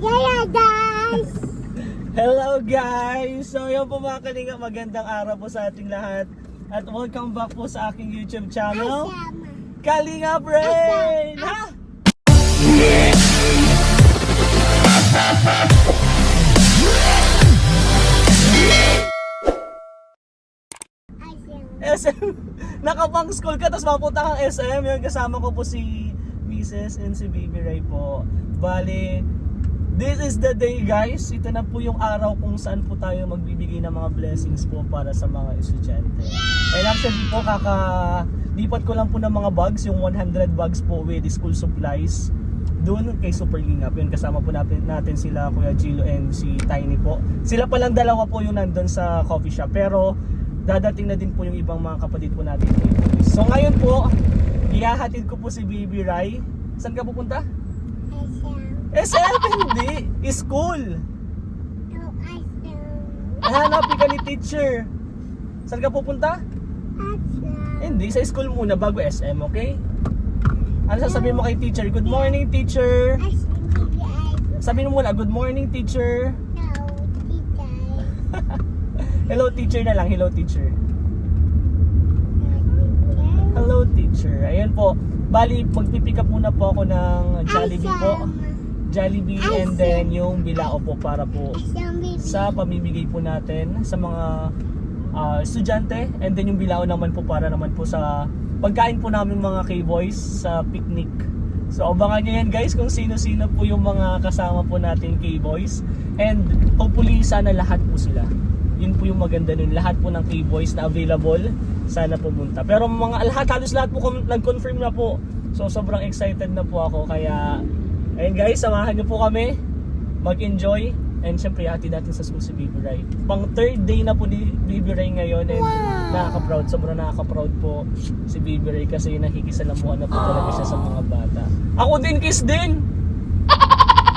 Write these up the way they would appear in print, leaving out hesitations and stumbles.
Yeah, guys! Hello guys! So yun po mga kalinga, magandang araw po sa ating lahat. At welcome back po sa aking YouTube channel, Kalinga Brain! Ha? SM, nakapang school ka tapos mapunta kang SM. Yun, kasama ko po si Mrs. and si Baby Ray po. Bali, this is the day guys. Ito na po yung araw kung saan po tayo magbibigay ng mga blessings po para sa mga estudyante. And actually po, kakalipat ko lang po ng mga bags, yung 100 bags po with school supplies doon kay Super Lingap. Yun, kasama po natin sila Kuya Gilo and si Tiny po. Sila palang dalawa po yung nandun sa coffee shop, pero dadating na din po yung ibang mga kapatid po natin. So ngayon po, ihahatid ko po si Baby Rai. Saan ka pupunta? SM, hindi. School. Hanapin ka ni teacher. Saan ka pupunta? Hindi, sa school muna bago SM, okay? Ano sasabihin mo kay teacher? Good morning, teacher. Sabihin mo muna, good morning, teacher. Hello, teacher na lang. Hello, teacher. Hello, teacher. Ayan po. Bali, magpipick up muna po ako ng Jollibee po. Jollibee and then yung bilao po para po sa pamimigay po natin sa mga estudyante, and then yung bilao naman po para naman po sa pagkain po namin mga K-boys sa picnic. So abangan nyo yan guys kung sino-sino po yung mga kasama po natin K-boys, and hopefully sana lahat po sila. Yun po yung maganda nun, lahat po ng K-boys na available sana pumunta. Pero mga halos lahat po nag-confirm na po, so sobrang excited na po ako. Kaya ayun guys, samahan nyo po kami mag-enjoy. And syempre hatid natin sa school si Baby Rai. Pang third day na po ni Baby Rai ngayon. And nakaka-proud, sobrang nakaka-proud po si Baby Rai kasi nakikisalamuhan na po talaga siya sa mga bata. Ako din, kiss din!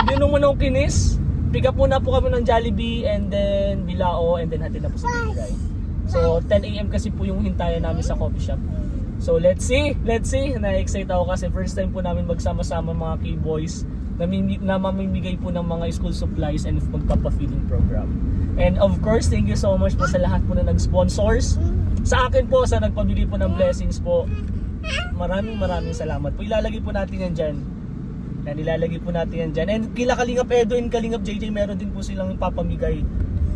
Hindi naman ako kinis. Pick up muna po kami ng Jollibee and then bilao and then hatid na po si Baby Rai. So 10 AM kasi po yung hintayan namin sa coffee shop. So let's see. Na-excite ako kasi first time po namin magsama-sama mga K-boys na mamimigay po ng mga school supplies and magpapa-feeding program. And of course, thank you so much po sa lahat po na nag-sponsors. Sa akin po, sa nagpabili po ng blessings po. Maraming salamat po. Ilalagay po natin yan dyan. Ilalagay po natin yan dyan. And kila Kalingap Edo and Kalingap JJ, meron din po silang papamigay.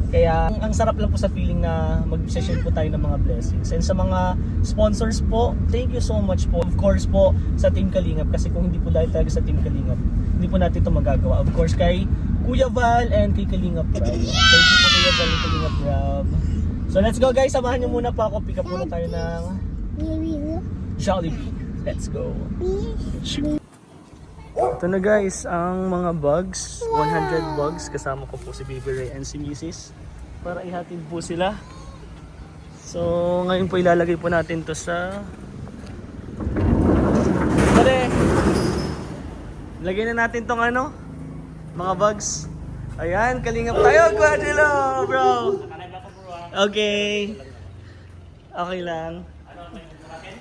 Kaya ang sarap lang po sa feeling na mag-session po tayo ng mga blessings. And sa mga sponsors po, thank you so much po. Of course po sa Team Kalingap, kasi kung hindi po dahil talaga sa Team Kalingap, hindi po natin ito magagawa. Of course kay Kuya Val and kay Kalingap Rob. Thank you po Kuya Val and Kalingap Rob. So let's go guys, samahan nyo muna po ako. Pick up muna tayo ng Jollibee. Let's go. Ito na guys, ang mga bugs, 100 bugs, kasama ko po si Baby Ray and si Mrs. para ihatid po sila. So ngayon po ilalagay po natin to sa pare. Lagyan na natin tong ano, mga bugs. Ayan, kalingap tayo, Guadilo, bro. Okay. Okay lang.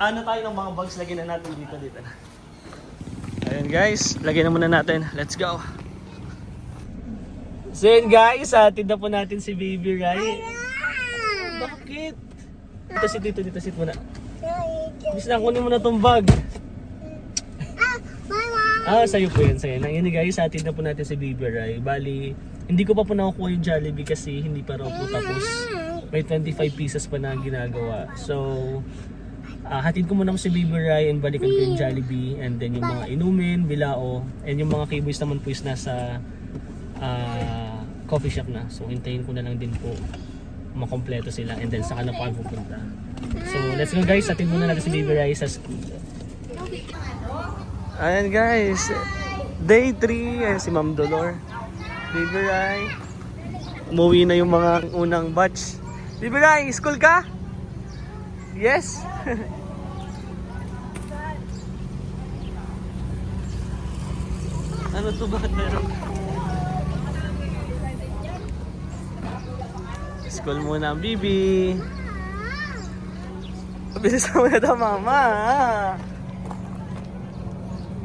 Ano tayo ng mga bugs, lagyan na natin dito na. Ayan guys, lagyan na muna natin. Let's go. So yun guys, hatid na po natin si Baby Rai. Bakit? Dito sit muna. Bis na, kunin mo na tong bag. Sa'yo po yan, sa'yo. Ngayon guys, hatid na po natin si Baby Rai. Bali, hindi ko pa po nakukuha yung Jollibee kasi hindi pa raw po tapos. May 25 pieces pa na ginagawa. So, hatid ko muna si Baby Rai and balikan ko yung Jollibee and then yung mga inumin, bilao, and yung mga K-boys naman po is nasa coffee shop na. So hintayin ko na lang din po makompleto sila and then saka na po ako pupunta. So let's go guys, hatid muna natin si Baby Rai sa school. Ayan guys, day 3, ayan si Ma'am Dolor. Baby Rai, umuwi na yung mga unang batch. Baby Rai, school ka? Yes. Ano to, bakit meron? School muna ang bibi. Bilis mo na daw mama.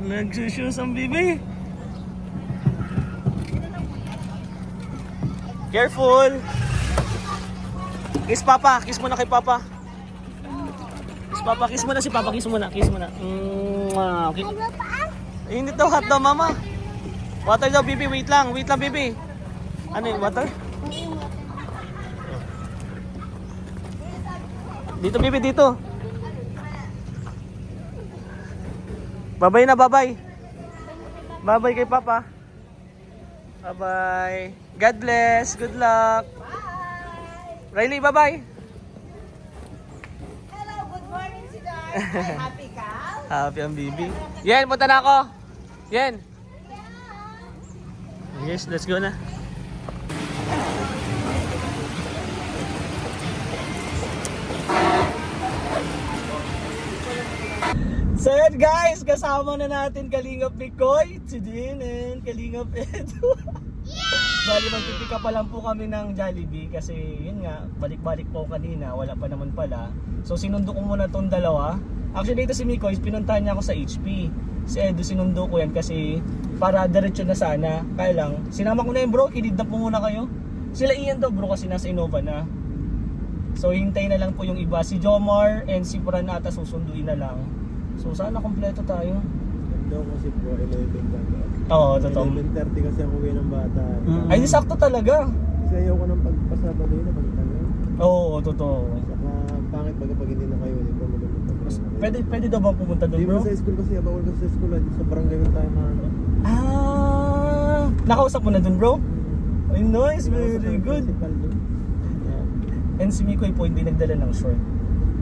Nagsushoes ang bibi. Careful! Kiss Papa! Kiss mo na kay Papa! Kiss Papa! Kiss mo na si Papa! Kiss mo na! Kiss mo na! Okay. Init daw, hot daw, Mama! Water daw, Bibi! Wait lang! Wait lang, Bibi! Ano yung water? Dito, Bibi! Dito! Bye-bye na! Bye-bye! Bye-bye kay Papa! Bye-bye! God bless! Good luck! Riley, bye-bye! Hello, good morning, Sidar. Happy ka? Happy ang Bibi. Yen, punta na ako! Yen! Yes, let's go na. So yun guys, kasama na natin Kalingap Mikoy, Chidin, and Kalingap Edu. Bali magpipika pa lang po kami ng Jollibee kasi yun nga, balik-balik po kanina, wala pa naman pala. So sinundo ko muna tong dalawa. Actually dito si Mikoy, pinuntahan niya ako sa HP. Si Edu sinundo ko yan kasi para diretso na sana. Kaya lang, sinama ko na yung bro, kinidnap mo muna kayo. Sila Ian daw bro kasi nasa Innova na. So hintay na lang po yung iba, si Jomar and si Fran ata susunduin na lang. So sana kompleto tayo. Ganda ko kasi po, 11 ganda. Oo, totoo. 11:30 kasi ako uwi ng bata. Ay, di sakto talaga. Kasi ayaw ko ng pagpasabado yun, napalitan yun. Oo, totoo. Saka pangit pag hindi na kayo, hindi ko magandang. Pwede daw bang pumunta doon Hindi bro? mo sa school kasi, bawal kasi sa school, sa barangay yung tayo na ano. Nakausap mo na doon bro? Ay, nice, very good. Principal doon. And si Mikoy po hindi nagdala ng short.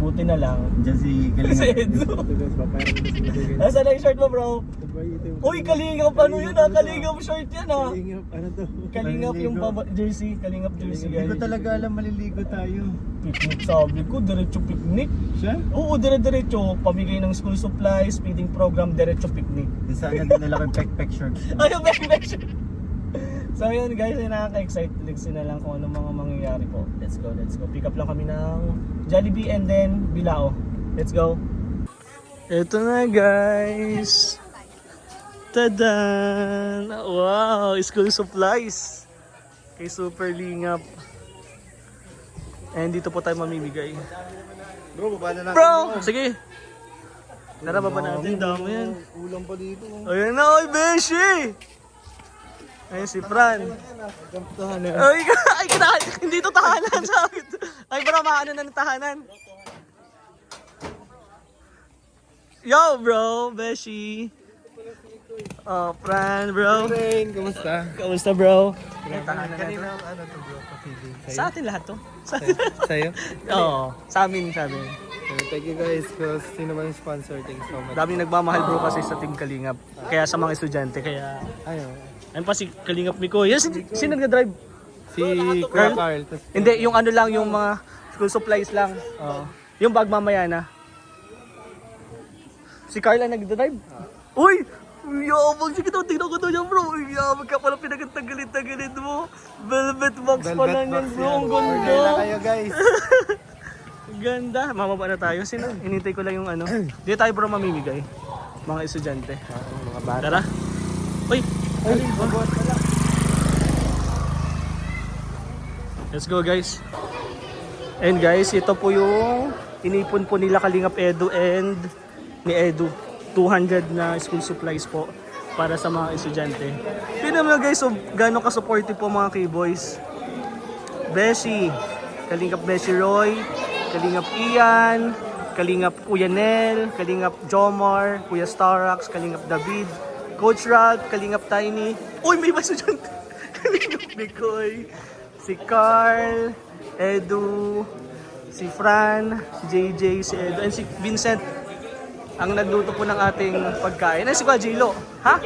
Buti na lang. Diyan si Si Edu. Ito guys, papayaran ko si Edu. Nasaan na yung short mo bro? Ito yung- Uy, Kalingap ano yun ah? Kalingap short yan ah. Kalingap, ano to? Kalingap yung jersey. Kalingap jersey Hindi ko guys. talaga alam maliligo tayo. Picnic sabi ko, diretso picnic. Siya? Oo, dire-diretso. Pamigay ng school supplies, feeding program, diretso picnic. Sana dinala ko yung pek-pek shorts. Ay, yung back shirt. So yun guys, ay nakaka-excite. Lixin na lang kung anong mga mangyayari po. Let's go, let's go. Pick up lang kami ng Jollibee and then Bilao. Let's go. Ito na guys. Tadan! Wow! School supplies. Kay Super Lingap. And dito po tayo mamimigay. Bro, baba na natin. Bro! Sige! Tara, baba natin. Dami yan. Ulam pa dito. Ayan na, oy, Beshi! Ayun si Fran. Ay, hindi to tahanan sa akin. Ay, bro, maano na ng tahanan. Yo, bro, Beshi. Oh, Fran, bro. Rain, kumusta? Kamusta, bro? Kanina ano to bro, pa-feeding. Sa atin lahat to. Sa atin. Sa'yo? Oo, sa amin, sa amin. Thank you guys, cause sino man yung sponsor, thank you so much. Daming nagmamahal, bro, kasi sa Team Kalingap. Kaya sa mga estudyante, kaya... Ayun. Ayun pa si Kalingap Miko. Yes, sino nag-drive? Si Kuya Carl. Hindi, yung ano lang, yung mga school supplies lang. Yung bag mamaya na. Si Carla nag-drive? Uy! Yabang, sige daw, tingnan ko daw yan bro. Yabang ka pala pinagtagalit mo. Velvet box pa lang yan bro, ang ganda. Order na kayo guys. Ganda. Mamaba na tayo. Sino? Inintay ko lang yung ano. Dito tayo bro mamimigay. Mga estudyante. Mga bata. Tara. Uy! Let's go guys. And guys, ito po yung inipon po nila Kalingap Edu and ni Edu. 200 na school supplies po para sa mga estudyante. Tignan mo guys, so, gano'ng ka-supportive po mga K-boys. Beshi, Kalingap Beshi Roy, Kalingap Ian, Kalingap Kuya Nel, Kalingap Jomar, Kuya Starax, Kalingap David, Coach Rod, Kalingap Tiny. Uy, may iba estudyante. Kalingap Mikoy, si Carl, Edu, si Fran, si JJ, si Edu, and si Vincent. Ang nagluto po ng ating pagkain. Ay, si Kuya Jilo. Ha?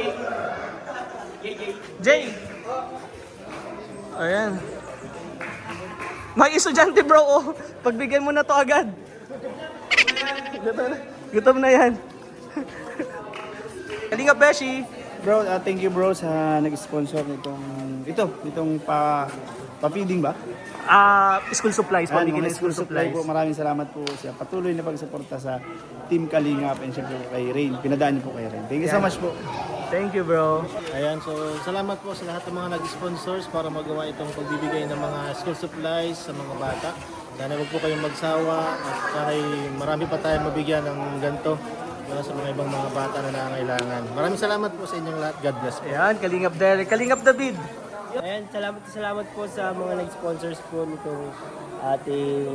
Jay! Ayan. May estudyante bro, oh. Pagbigyan mo na to agad. Gutom na yan. Kalingap Beshi. Bro, thank you bro sa nag-sponsor nitong pa-feeding ba? School supplies, pamigyan ng Mga school supplies. po. Maraming salamat po sa patuloy na pagsuporta sa Team Kalingap and syempre po kay Rain. Pinadaan niyo po kay Rain. Thank you so much po. Thank you, bro. Ayan, so salamat po sa lahat ng mga nag-sponsors para magawa itong pagbibigay ng mga school supplies sa mga bata. Sana huwag po kayong magsawa at sana marami pa tayong mabigyan ng ganito para sa mga ibang mga bata na nangangailangan. Maraming salamat po sa inyong lahat. God bless po. Ayan, Kalingap Derek, Kalingap David. Ayan, salamat po sa mga nag-sponsors po nitong ating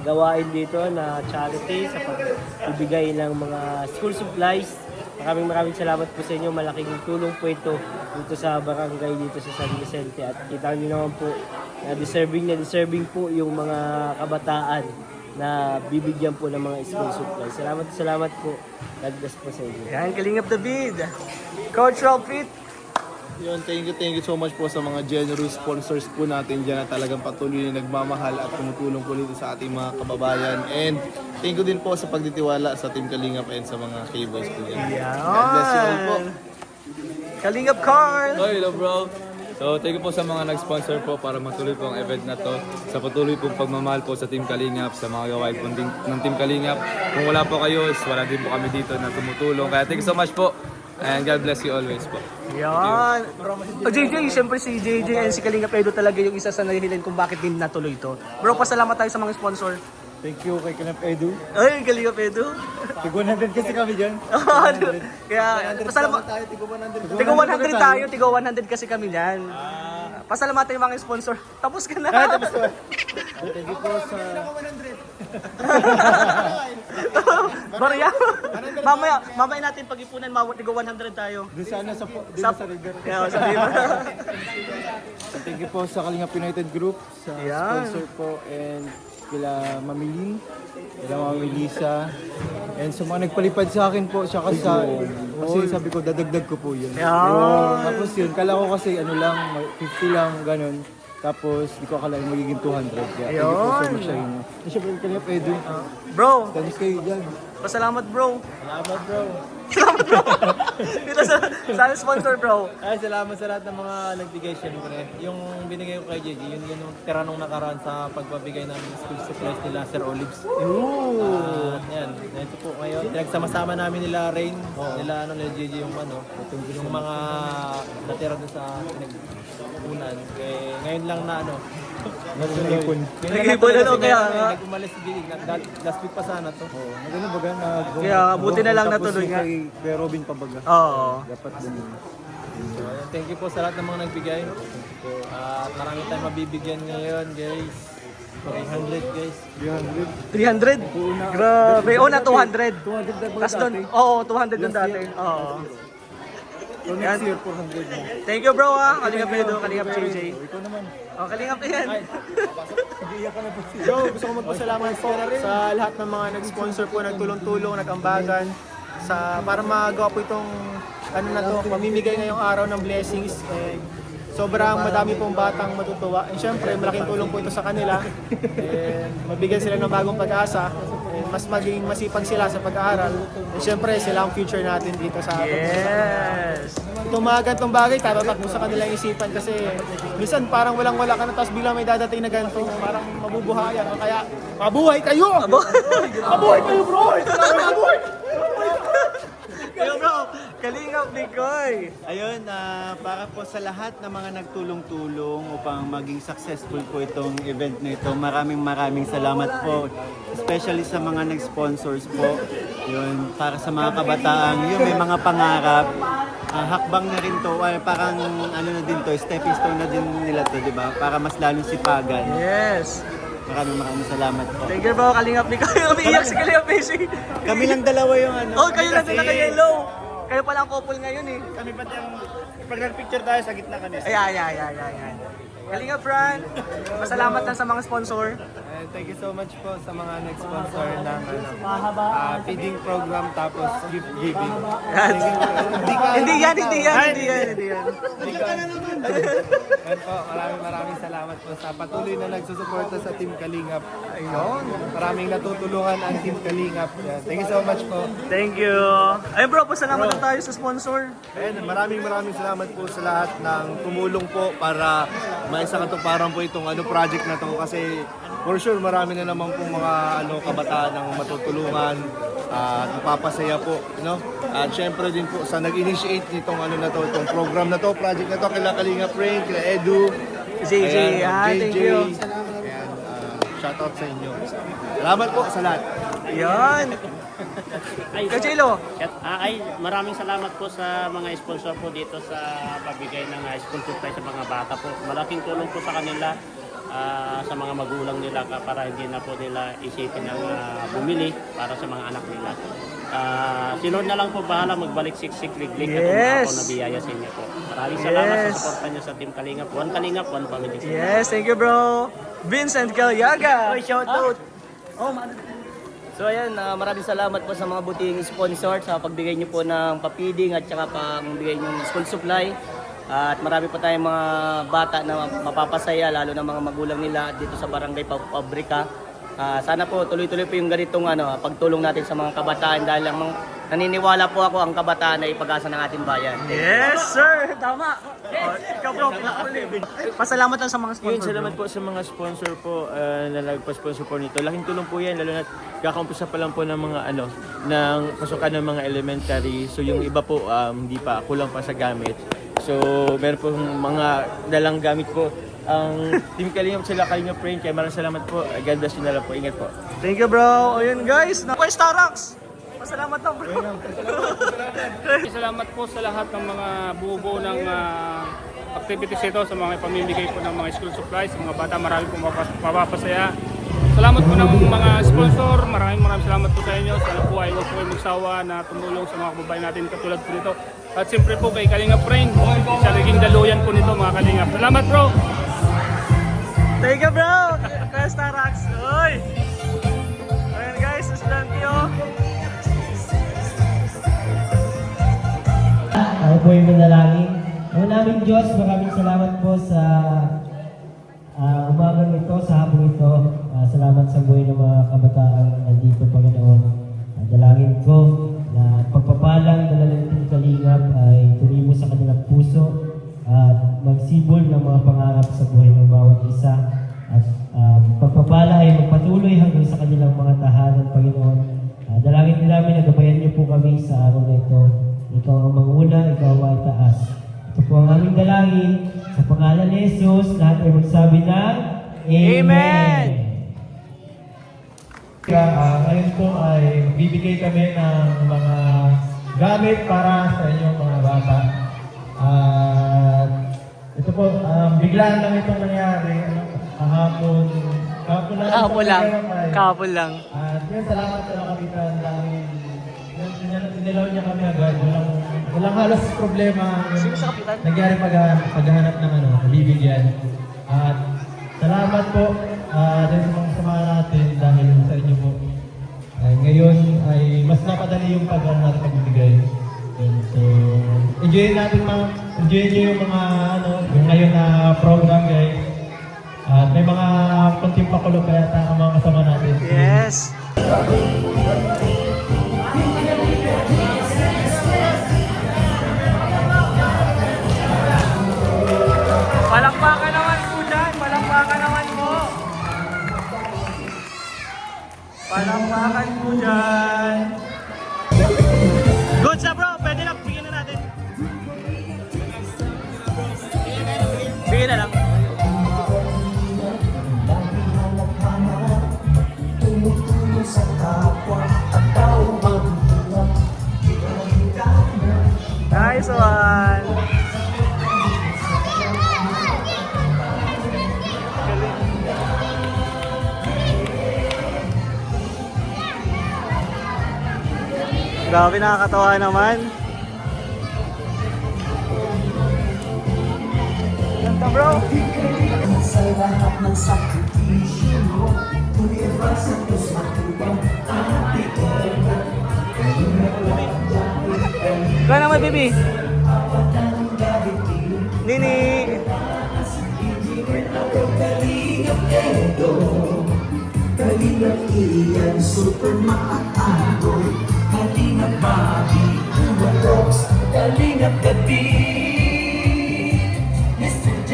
gawain dito na charity sa pagbibigay ng mga school supplies. Maraming salamat po sa inyo. Malaking tulong po ito dito sa barangay dito sa San Vicente. At kita niyo naman po na deserving po yung mga kabataan na bibigyan po ng mga school supplies. Salamat po. God bless po sa inyo. Ayan, Kalingap David. Coach Rolfit. Yun, thank you so much po sa mga generous sponsors po natin dyan na talagang patuloy na nagmamahal at tumutulong po dito sa ating mga kababayan. And thank you din po sa pagtitiwala sa Team Kalingap and sa mga K-Boys po dyan. God bless you all po. Kalingap Carl. Oh, hello bro. So, thank you po sa mga nag-sponsor po para matuloy po ang event na to. Sa patuloy pong pagmamahal po sa Team Kalingap, sa mga gawain po ng Team Kalingap. Kung wala po kayo, wala din po kami dito na tumutulong. Kaya thank you so much po. And God bless you always po. Yan. O JJ, siyempre si JJ and si Kalingap Edo talaga yung isa sa nahihilan kung bakit din natuloy ito. Bro, pasalamat tayo sa mga sponsor. Thank you kay Kalingap Edu. Ay, Kalingap Edo. Tigo 100 kasi kami dyan. Kaya, pasalamat. Tigo 100 tayo, tigo 100 kasi kami yan. Pasalamatan yung mga sponsor. Tapos ka na. Thank you po sa... Barya. Mamaya natin pag-ipunan, tigo 100 tayo. Doon sana sa river. Yeah, sa river. Thank you po sa Kalingap United Group, sa Yan. sponsor po, and kila Mamilin, kila Mami Lisa, and sa mga nagpalipad sa akin po, tsaka sa, kasi sabi ko, dadagdag ko po yun. Yan. Tapos yun, kala ko kasi ano lang, 50 lang, ganun. Tapos, di ko akala magiging 200. Kaya thank you po so much sa inyo. And syempre, Kalingap Edu, Bro, thanks kayo dyan. pasalamat bro. Salamat bro. Dito sa sponsor bro. Ay, salamat sa lahat ng mga nagbigay syempre. Yung binigay ko kay JJ, yun yung tira nung nakaraan sa pagpabigay ng school supplies nila Sir Olives. Yan, ito po ngayon. Pinagsama-sama namin nila Rain, nila JJ yung yung mga natira doon sa pinag-unan. Ngayon lang na Nag-ipon kaya nga. Nag-umalis si JJ, last week pa sana to. Maganda baga na... Kaya buti na lang natuloy nga. Kay Robin Pabaga. Oo. Dapat din yun. So, ayun, thank you po sa lahat ng mga nagbigay. At marami tayong mabibigyan ngayon, guys. 300 guys. 300? Grabe. Na 200. 200 Tapos doon, oo, 200 doon dati. Oo. So next year, 400. Thank you bro ha. Kalingap Edo, Kalingap JJ. Ikaw naman. Oh, Kalingap yan. Yo, gusto ko magpasalamat po sa lahat ng mga nag-sponsor po, nagtulong-tulong, nag-ambagan para magawa po itong pamimigay ngayong araw ng blessings. Sobrang madami pong batang matutuwa. And syempre, malaking tulong po ito sa kanila. Mabigyan sila ng bagong pag-asa. Mas maging masipag sila sa pag-aaral. And syempre, sila ang future natin dito sa atin. Yes. Itong mga ganitong bagay, tatatak mo sa kanilang isipan kasi minsan parang walang-wala ka na tapos biglang may dadating na ganito, parang mabubuhayan. Kaya, mabuhay kayo! Mabuhay kayo, bro! Mabuhay! Yo bro, Kalingap Nicoy. Ayun, para po sa lahat ng mga nagtulong-tulong upang maging successful po itong event na ito. Maraming salamat po. Especially sa mga nag-sponsors po. Yun, para sa mga kabataan, yun may mga pangarap. Hakbang na rin to, parang ano na din to, stepping stone na din nila to, di ba? Para mas lalong sipagan. Yes. Maraming salamat po. Thank you bro, Kalingap Nicoy. Umiiyak si Kalingap Messi. Kami lang dalawa yung ano. Oh, kayo lang din naka-yellow. Kayo pala ang couple ngayon eh. Kami pati ang, pag nag-picture tayo, sa gitna kami. Ayan. Kalingap Fran. Pasalamat lang sa mga sponsor. And thank you so much po sa mga nag-sponsor ng feeding program tapos gift giving. Hindi yan. And po, maraming salamat po sa patuloy na nagsusuporta sa Team Kalingap. Ayun. Maraming natutulungan ang Team Kalingap. Yan. Thank you so much po. Thank you. Ayun bro, pasalamat lang tayo sa sponsor. And maraming salamat po sa lahat ng tumulong po para maisakatuparan po itong project na to kasi for sure marami na naman pong mga kabataan ang matutulungan at mapapasaya po, no? At syempre din po sa nag-initiate nitong itong program na to, project na to, kila Kalinga Frank, kila Edu, JJ, thank you. Ayan, shoutout sa inyo. Salamat po sa lahat. Yan. Kachilo. Ay, maraming salamat po sa mga sponsor po dito sa pabigay ng school supply sa mga bata po. Malaking tulong po sa kanila, sa mga magulang nila para hindi na po nila isipin ang bumili para sa mga anak nila. Si Lord na lang po bahala magbalik siksik liglig na Yes. ako na biyaya sa inyo po. Maraming salamat Yes. sa suporta niyo sa Team Kalingap. One Kalingap, one family. Yes, thank you bro. Vincent Calyaga. Shout out! So ayan, maraming salamat po sa mga buting sponsor sa pagbigay niyo po ng papiding at saka pagbigay niyo ng school supply. At marami pa tayong mga bata na mapapasaya, lalo na mga magulang nila dito sa Barangay Pabrika. Sana po tuloy-tuloy po yung ganitong pagtulong natin sa mga kabataan dahil naniniwala po ako ang kabataan ay pag-asa ng ating bayan. Yes, sir. Tama. Ikaw bro, pasalamat lang sa mga Yun, sponsor. salamat po sa mga sponsor po na nagpa-sponsor po nito. Laking tulong po yan, lalo na kakaumpisa pa lang po ng mga ng pasukan ng mga elementary. So yung iba po hindi pa, kulang pa sa gamit. So meron po mga dalang gamit po. Ang Team Kalingap sila, Kalingap Frank, kaya maraming salamat po. God bless you na lang po. Ingat po. Thank you bro. Ayun guys, naku Starax. Pasalamat lang bro. Salamat po sa lahat ng mga buo ng activities ito, sa mga pamimigay po ng mga school supplies, sa mga bata, marami po mapapasaya. Salamat po ng mga sponsor, maraming salamat po sa inyo. Sana po ay huwag po kayo magsawa na tumulong sa mga kababayan natin katulad po nito. At siyempre po kay Kalingap Frank, siya naging daluyan po nito mga Kalingap. Salamat bro! Thank you bro. Kaya Starax. Uy. Ayun guys, estudyante oh. Ako po yung manalangin. Ang naming Diyos, maraming salamat po sa umagang ito, sa hapong ito. Salamat sa buhay ng mga kabataan nandito, Panginoon. Dalangin ko na pagpapalang dala ng Team Kalingap ay tuloy mo sa kanilang puso at magsibol ng mga pangarap sa buhay ng bawat isa. At pagpapala ay magpatuloy hanggang sa kanilang mga tahanan, Panginoon. Dalangin din namin na gabayan niyo po kami sa araw na ito. Ikaw ang manguna, ikaw ang taas. Ito po ang aming dalangin. Sa pangalan ni Jesus, lahat ay magsabi ng Amen! Ngayon po ay bibigay kami ng mga gamit para sa inyong mga bata. Ito po, biglaan lang itong nangyari. Kahapon lang. At yun, salamat sa nakapitan dahil inilaw niya kami agad. Walang halos problema. Nagyari paghahanap ng bibigyan. At salamat po din sa mga kasama natin dahil sa inyo po. Ngayon ay mas napadali yung natin pagbibigay. So, enjoy nyo yung mga yung ngayon na program guys. At may mga konting pakulo pa yata ang mga kasama natin. Yes. Palakpakan naman po dyan. Palakpakan naman po. Palakpakan po dyan. Good sa bro. Pwede lang. Bigyan na natin. Bigyan na lang. Nice one. Grabe, nakakatawa naman. Ganda bro. Sa lahat ng sakripisyo mo, tulivas ang Diyos matubang ating Gana naman, baby. Nini. Kalingap iyan, super maatagoy. Kalingap Bobby, Kuya Rocks, Kalingap Gabi. Mr. J,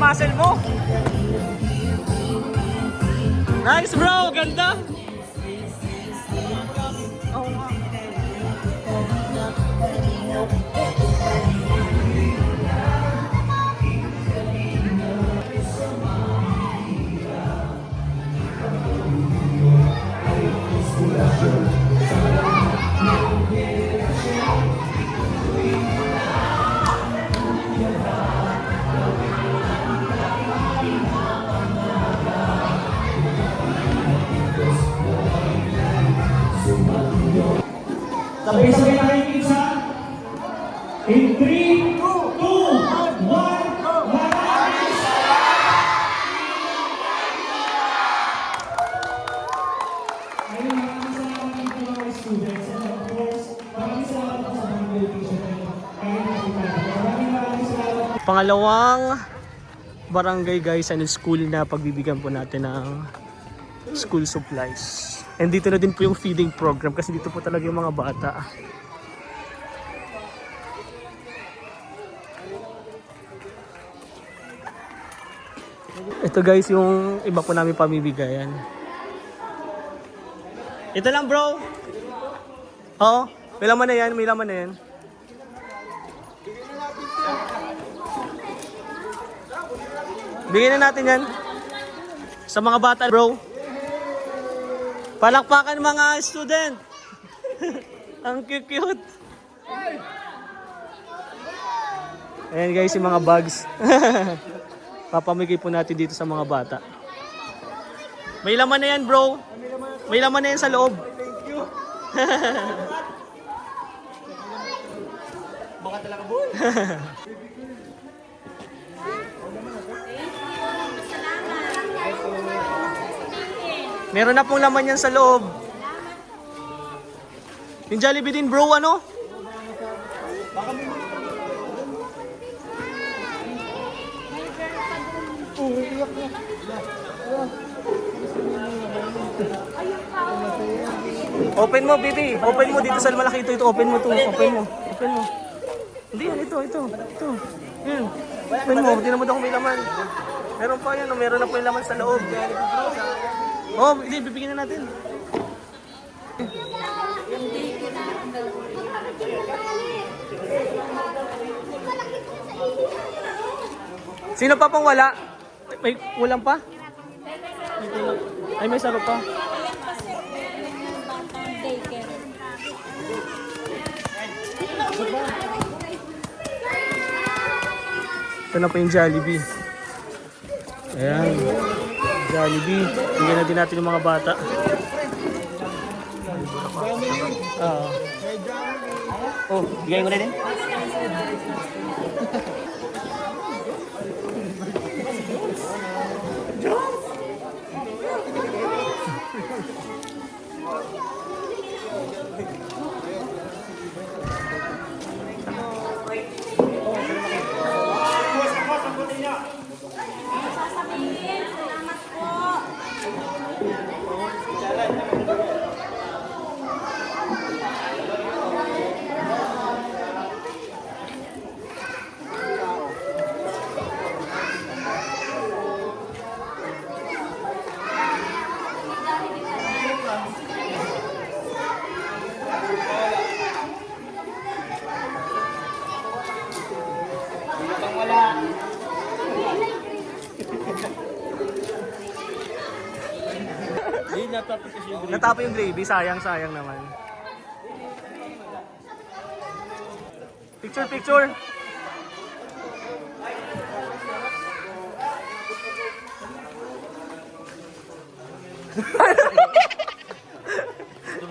muscle mo. Nice bro, ganda. Oo nga. Sabay-sabay na kayo pizza. In 3, 2, 1, maraming salamat! Ayun, maraming salamat din po mga students. And of course, maraming salamat po sa mga delegation na maraming salamat. Pangalawang barangay guys, and school na pagbibigyan po natin ng school supplies. And dito na din po yung feeding program kasi dito po talaga yung mga bata. Ito guys yung iba po namin pamibigayan. Ito lang bro. Oo, may laman na yan, may laman na yan. Bigyan na natin yan sa mga bata bro. Palakpakan mga student. Ang cute. Ayan guys, yung mga bags. Papamigay po natin dito sa mga bata. May laman na yan bro. May laman na yan sa loob. Thank you. Baka talaga boy. Meron na pong laman yan sa loob. Yung Jollibee din bro, ano? Open mo, baby. Open mo dito sa malaki ito. Open mo to. Open mo. Hindi yan, ito. Yan. Open mo, hindi naman ako may laman. Meron pa yan, meron na po yung laman sa loob. Oh, hindi, bibigyan na natin. Sino pa pang wala? May kulang pa? Ay, may sarap pa. Ito na po yung Jollibee. Ayan. Jollibee. Bigyan na din natin yung mga bata. Oh, bigyan ko na din. Natapos yung gravy, sayang naman. Picture.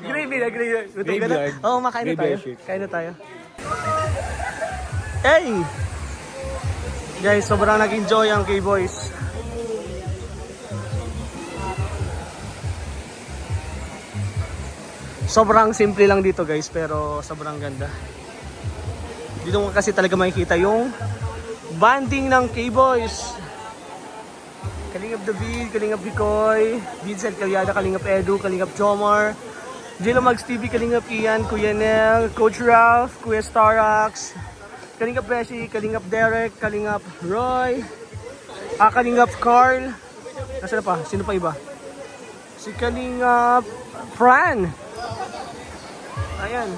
Gravy. Gutom ka na? Oo, makain na tayo. Kain na tayo. Hey! Guys, sobrang nag-enjoy ang K-Boys. Sobrang simple lang dito guys, pero sobrang ganda. Dito mo kasi talaga makikita yung banding ng K-Boys. Kalingap David, Kalingap Bicoy, Vincent Calyada, Kalingap Edu, Kalingap Jomar, Jelo Mags TV, Kalingap Ian, Kuya Nel, Coach Ralph, Kuya Starax, Kalingap Beshi, Kalingap Derek, Kalingap Roy, Kalingap Carl. Nasaan na pa? Sino pa iba? Si Kalingap Fran. Ayan.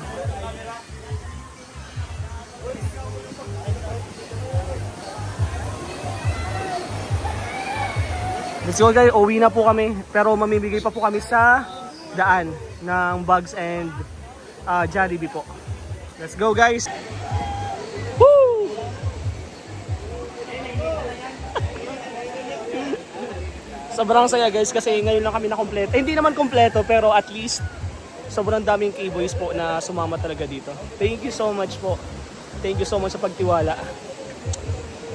Let's go guys, uwi na po kami. Pero mamimigay pa po kami sa daan ng Bugs and Jollibee po. Let's go guys! Woo! Sobrang saya guys kasi ngayon lang kami na kompleto. Hindi naman kompleto pero at least sobrang daming K-boys po na sumama talaga dito. Thank you so much po. Thank you so much sa pagtiwala.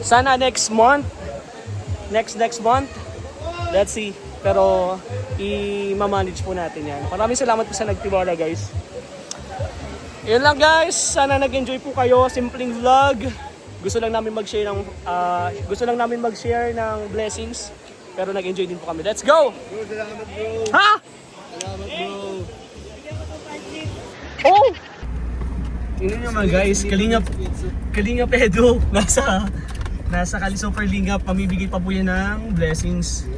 Sana next month, next month, let's see. Pero i-manage po natin yan. Maraming salamat po sa nagtiwala guys. Yun lang guys. Sana nag-enjoy po kayo. Simpleng vlog. Gusto lang namin mag-share ng blessings. Pero nag-enjoy din po kami. Let's go! Bro, salamat bro. Ha? Salamat bro. Oh! Tingnan nyo mga guys. Kalingap Edu. Nasa Kali Super Lingap. Pamibigay pa po yan ng blessings.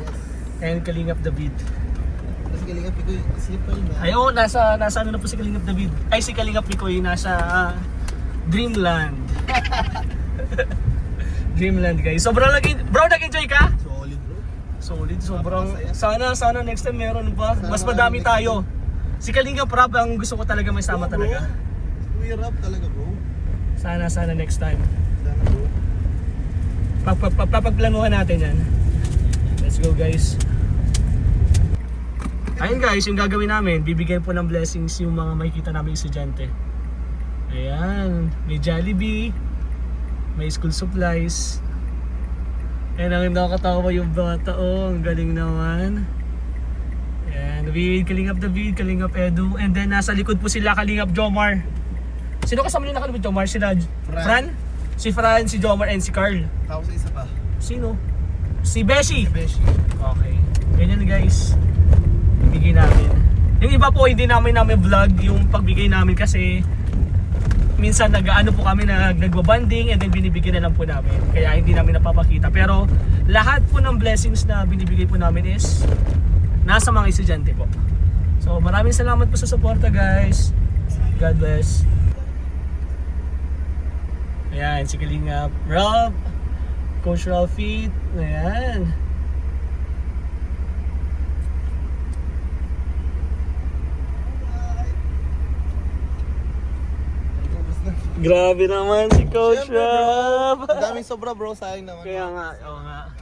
And Kalingap David. Kasi Kalingap Pikoy, sino pa yun na? Ay, oh, nasa ano na po si Kalingap David. Ay, si Kalingap Pikoy nasa Dreamland. Dreamland guys. Sobrang lagi, bro, nag-enjoy ka? Solid bro. Solid, sobrang sana next time meron pa. Mas madami tayo. Si Kalingap Rap ang gusto ko talaga may sama talaga. Kuya Rap talaga bro. Sana next time. Sana bro. Papagplanuhan natin yan. Let's go guys. Ayun guys, yung gagawin namin, bibigyan po ng blessings yung mga makikita namin estudyante. Ayan, may Jollibee, may school supplies. Ayan, ang nakakatawa yung bata, oh, ang galing naman. Ayan, Kalingap David, Kalingap Edu, and then nasa likod po sila Kalingap Jomar. Sino kasama nila Kalingap Jomar? Sila Fran? Si Fran, si Jomar, and si Carl. Tapos isa pa. Sino? Si Beshi. Beshi. Okay. Ganyan guys. Ibigay namin. Yung iba po hindi namin vlog yung pagbigay namin kasi minsan nag-ano po kami nagbabanding and then binibigyan na lang po namin. Kaya hindi namin napapakita. Pero lahat po ng blessings na binibigay po namin is nasa mga estudyante po. So maraming salamat po sa suporta guys. God bless. Ayan, si Kalingap Rob, Coach Ralphie. Ayan. Grabe naman si Coach Rob. Daming sobra bro, sayang naman. Kaya nga, oo nga.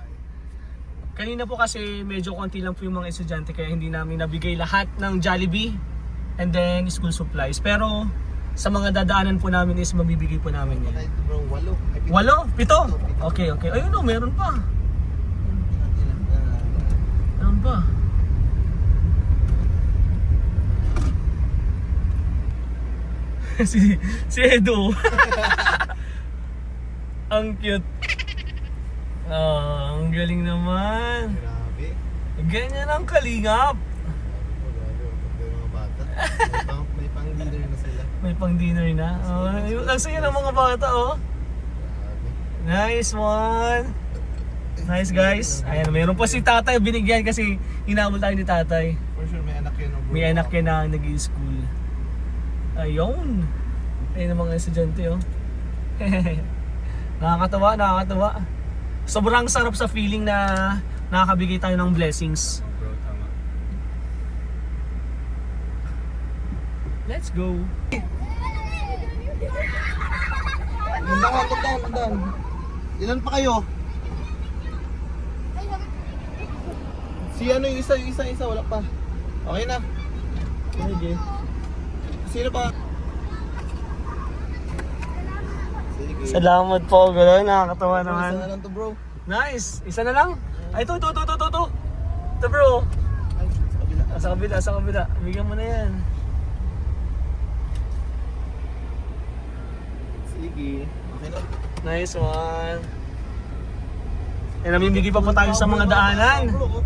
Kanina po kasi medyo konti lang po yung mga estudyante kaya hindi namin nabigay lahat ng Jollibee and then school supplies. Pero sa mga dadaanan po namin is mabibigay po namin yan. Ito bro, 8. 8? 7? Okay. Ayun o, meron pa. Meron pa. si Edu. Ang cute. Ang galing naman. Grabe. Ganyan ang Kalingap. Grabe, mga bata. May pang dinner na sila. May pang dinner na. Ang saya ng mga bata oh. Nice one. Nice guys. Ayan, meron pa si tatay binigyan kasi hinabol tayo ni tatay. For sure may anak yan. Bro. May anak yan na nag-i-school. Ayun. Ayun ang mga estudyante oh. Nakakatawa. Sobrang sarap sa feeling na nakakabigay tayo ng blessings. Bro, tama. Let's go. Mundan. Ilan pa kayo? Si ano yung isa, wala pa. Okay na. Okay. Sino pa? Sige. Salamat po, gano'n. Nakakatawa naman. Isa na lang to bro. Nice. Isa na lang. Ay, ito. Ito bro. Ay, sa kabila. Sa kabila. Bigyan mo na yan. Sige. Okay na. Nice one. Eh, namimigay pa po tayo sa mga daanan. Bro,